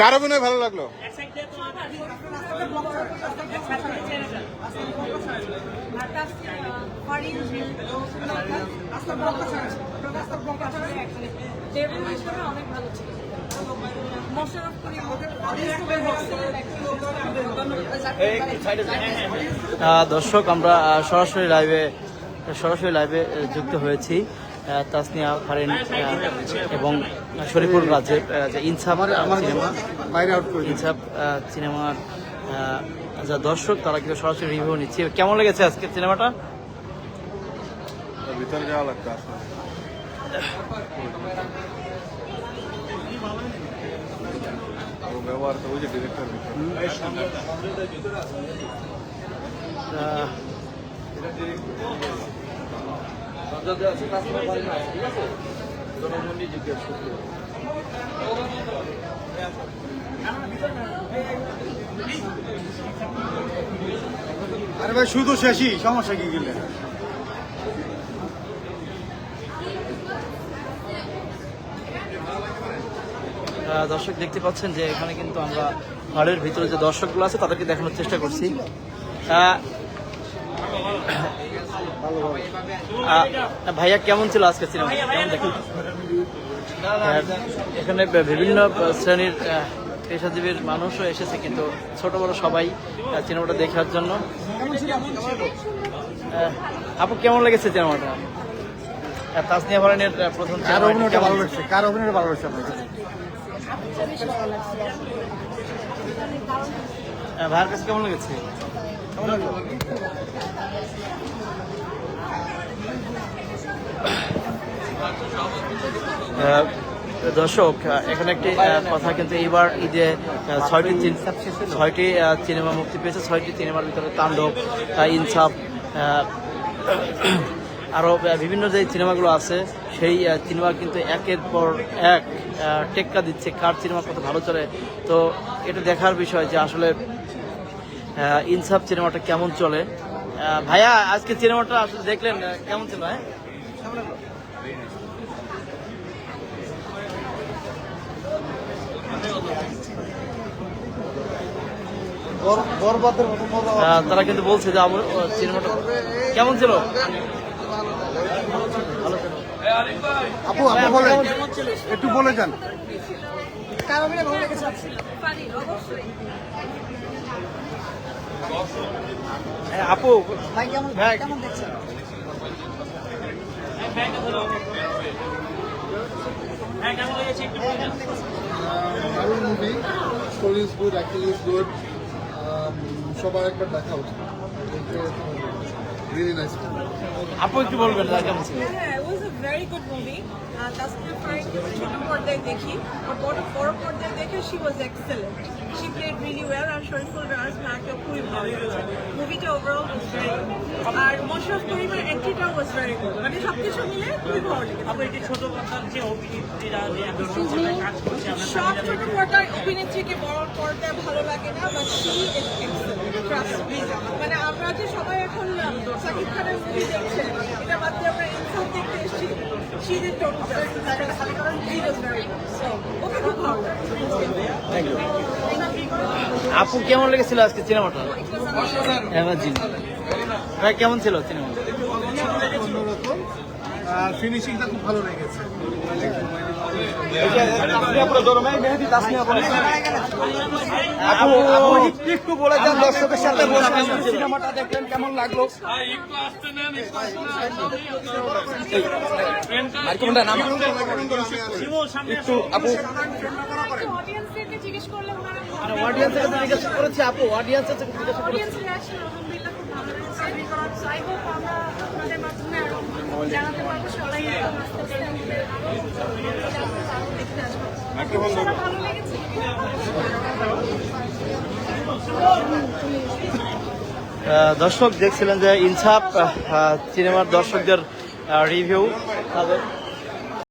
কার অভিনয় ভালো লাগলো? দর্শক, আমরা সরাসরি লাইভে যুক্ত হয়েছি তাসনিয়া ফারিন এবং শরীফুল রাজের যে ইনসাফ সিনেমার যা দর্শক তারা কিন্তু সরাসরি রিভিউ নিচ্ছে। কেমন লেগেছে আজকে সিনেমাটা? ভিতরে যাওয়া লাগতো আসলে। ব্যবহার তো ওই যে ডিরেক্টর আরে ভাই শুধু শেষই সমস্যা কি গেলে দর্শক দেখতে পাচ্ছেন যে এখানে কিন্তু আমরা হলের ভিতরে যে দর্শকগুলো আছে তাদেরকে দেখানোর চেষ্টা করছি। ভাইয়া কেমন ছিল আজকে সিনেমা? কেমন দেখেন? এখানে বিভিন্ন শ্রেণীর পেশাজীবীর মানুষও এসেছে, কিন্তু ছোট বড় সবাই সিনেমাটা দেখার জন্য। আপু কেমন লেগেছে সিনেমাটা? তাসনিয়া ফারিনের প্রথম কার অভিনয়টা ভালো লাগছে? কার অভিনয়টা ভালো লাগছে আপনার কাছে? ভাইয়ের কাছে কেমন লেগেছে? দর্শক, এখানে একটি কথা, কিন্তু এইবার ঈদে 6টি সিনেমা মুক্তি পেয়েছে। 6টি সিনেমার ভিতরে তাণ্ডব, ইনসাফ, আরও বিভিন্ন যে সিনেমাগুলো আছে সেই সিনেমা কিন্তু একের পর এক টেক্কা দিচ্ছে কার সিনেমা কত ভালো চলে। তো এটা দেখার বিষয় যে আসলে ইনসাফ সিনেমাটা কেমন চলে। ভাইয়া আজকে সিনেমাটা আসলে দেখলেন, কেমন ছিল? হ্যাঁ, তারা কিন্তু বলছে যে সিনেমাটা কেমন ছিল। আপু আপু বলেন, একটু বলে যান। আপু ভাই কেমন দেখছেন? দারুণ movie, story is good, acting is good, সবার একবার দেখা উচিত। Really nice. আপু একটু বলবেন কেমন ছিল? হ্যাঁ, it was a very good movie. Tasnia Farin ছোট পর্দায় দেখি, আর বড় পর্দায় দেখে she was excellent. She played really well, আর শরীফুল রাজ ভাইকে খুবই ভালো লেগেছে। মুভিটা ওভারঅল was very good. আর মোশাররফ করিমের এন্ট্রিটা was very good. মানে সবকিছু মিলে খুবই ভালো লেগেছে। আপনি এই ছোট পর্দার যে অভিনেত্রীরা যে এখন কাজ করছে, সব ছোট পর্দার অভিনেত্রীকে বড় পর্দায় ভালো লাগে না, but she is excellent. Trust me. মানে আমরা যে সবাই এখন শাকিব খানের মুভি দেখছে, এটা বাদ দিয়ে আমরা ইনসাফ দেখতে এসেছি। She did total justice. She was very good. So, ওকে খুব ভালো লাগে। আপু কেমন লেগেছিল আজকে সিনেমাটা? ভাই কেমন ছিল সিনেমা? ফিনিশিংটা খুব ভালো লেগেছে। একটু বলে যান দর্শকের সাথে, সিনেমাটা দেখলেন কেমন লাগলো? একটু আপু অডিয়েন্সকে জিজ্ঞেস করলে ওনারা অডিয়েন্সের কাছে জিজ্ঞাসা করেছি। আপু অডিয়েন্সের কাছে জিজ্ঞাসা করেছি। অডিয়েন্স রিঅ্যাকশন আলহামদুলিল্লাহ খুব ভালো লেগেছে। সো আই হোপ আমরা আপনাদের মাধ্যমে আরো জানাতে পারবো সবাই এরকম আসতে পারেন, দেখতে আসবো। ভালো লেগেছে। দর্শক দেখছিলেন যে ইনসাফ সিনেমার দর্শকদের রিভিউ, তাদের